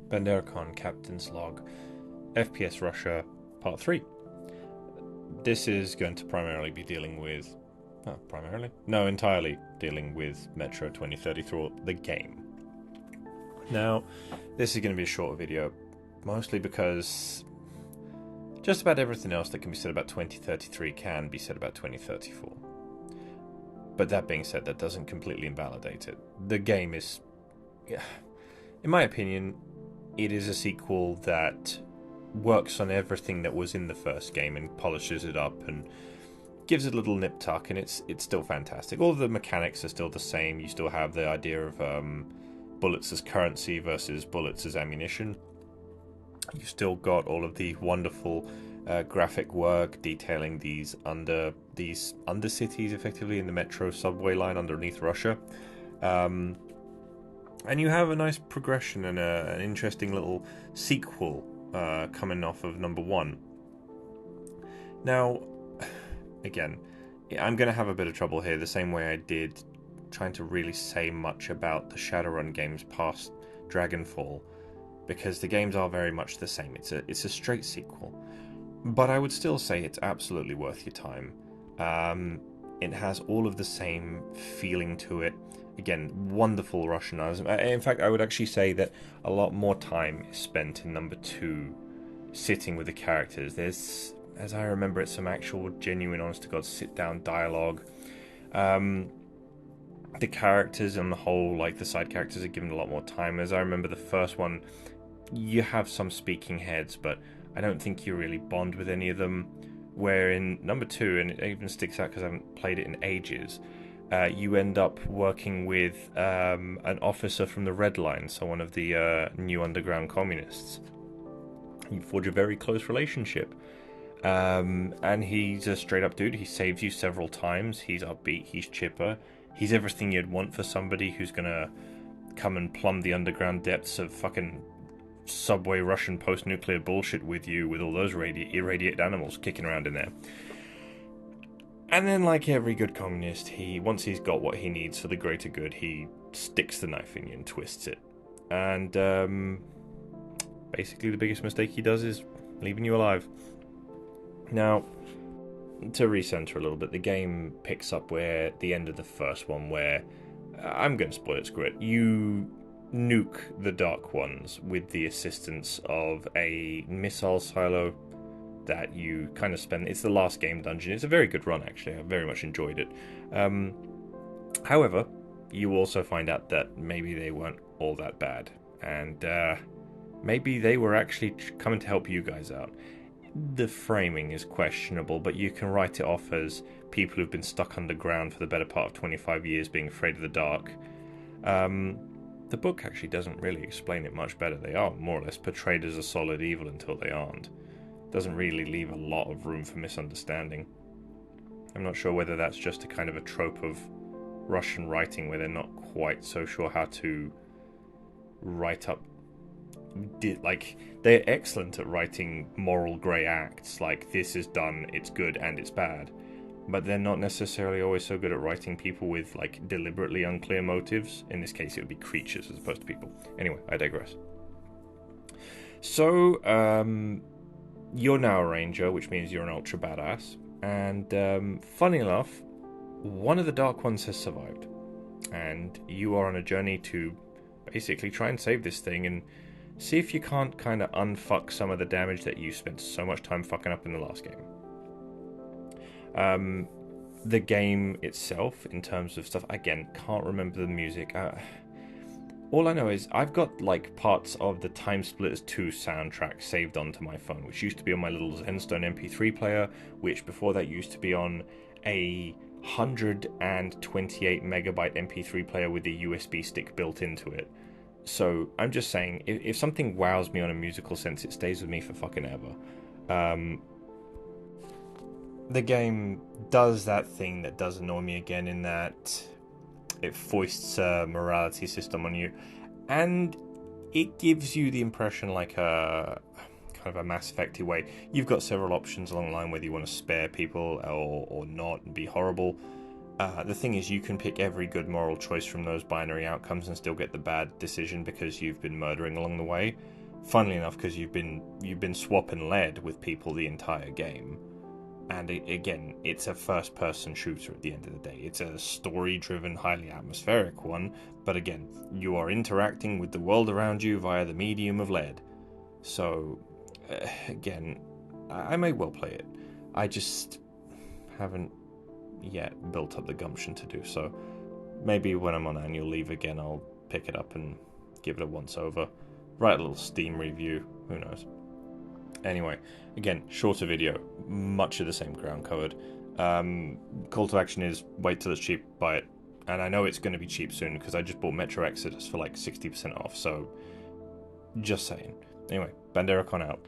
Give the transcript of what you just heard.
Banderacon Captain's Log, FPS Russia Part 3. This is going to primarily be dealing with... entirely dealing with Metro 2033, the game. Now, this is going to be a shorter video, mostly because just about everything else that can be said about 2033 can be said about 2034. But that being said, that doesn't completely invalidate it. The game is, in my opinion, it is a sequel that works on everything that was in the first game and polishes it up and gives it a little nip tuck, and it's still fantastic. All of the mechanics are still the same. You still have the idea of bullets as currency versus bullets as ammunition. You've still got all of the wonderful graphic work detailing these undercities, effectively, in the metro subway line underneath Russia. And you have a nice progression and an interesting little sequel coming off of number 1. Now, again, I'm going to have a bit of trouble here, the same way I did trying to really say much about the Shadowrun games past Dragonfall, because the games are very much the same. It's a straight sequel, but I would still say it's absolutely worth your time. It has all of the same feeling to it. Again, wonderful Russianism. In fact, I would actually say that a lot more time is spent in number 2 sitting with the characters. There's, as I remember it, some actual genuine, honest-to-God sit-down dialogue. The characters on the whole, like the side characters, are given a lot more time. As I remember the first one, you have some speaking heads, but I don't think you really bond with any of them. Where in number 2, and it even sticks out because I haven't played it in ages, you end up working with an officer from the Red Line, so one of the new underground communists. You forge a very close relationship. And he's a straight up dude. He saves you several times. He's upbeat, he's chipper. He's everything you'd want for somebody who's gonna come and plumb the underground depths of fucking subway Russian post-nuclear bullshit with you, with all those irradiated animals kicking around in there. And then, like every good communist, once he's got what he needs for the greater good, he sticks the knife in you and twists it. And basically the biggest mistake he does is leaving you alive. Now, to recenter a little bit, the game picks up where the end of the first one, where I'm going to spoil it, screw it. You nuke the Dark Ones with the assistance of a missile silo that you kind of spend. It's the last game dungeon. It's a very good run, actually. I very much enjoyed it. However, you also find out that maybe they weren't all that bad, and maybe they were actually coming to help you guys out. The framing is questionable, but you can write it off as people who've been stuck underground for the better part of 25 years being afraid of the dark. The book actually doesn't really explain it much better. They are more or less portrayed as a solid evil until they aren't. Doesn't really leave a lot of room for misunderstanding. I'm not sure whether that's just a kind of a trope of Russian writing where they're not quite so sure how to write up. Like, they're excellent at writing moral grey acts, like this is done, it's good and it's bad, but they're not necessarily always so good at writing people with like deliberately unclear motives. In this case it would be creatures as opposed to people. Anyway, I digress. So you're now a ranger, which means you're an ultra badass, and funny enough, one of the Dark Ones has survived, and you are on a journey to basically try and save this thing and see if you can't kind of unfuck some of the damage that you spent so much time fucking up in the last game. The game itself, in terms of stuff, again, can't remember the music. All I know is I've got like parts of the Time Splitters 2 soundtrack saved onto my phone, which used to be on my little Zenstone MP3 player, which before that used to be on a 128 megabyte MP3 player with a USB stick built into it. So I'm just saying, if something wows me on a musical sense, it stays with me for fucking ever. The game does that thing that does annoy me again, in that it foists a morality system on you, and it gives you the impression, like a kind of a Mass Effect-y way. You've got several options along the line, whether you want to spare people or not and be horrible. The thing is, you can pick every good moral choice from those binary outcomes and still get the bad decision because you've been murdering along the way. Funnily enough, because you've been swapping lead with people the entire game. And again, it's a first-person shooter at the end of the day. It's a story-driven, highly atmospheric one, but again, you are interacting with the world around you via the medium of lead. So, again, I may well play it. I just haven't yet built up the gumption to do so. Maybe when I'm on annual leave again, I'll pick it up and give it a once-over. Write a little Steam review, who knows. Anyway, again, shorter video, much of the same ground covered. Call to action is wait till it's cheap, buy it. And I know it's going to be cheap soon because I just bought Metro Exodus for like 60% off, so just saying. Anyway, Banderacon out.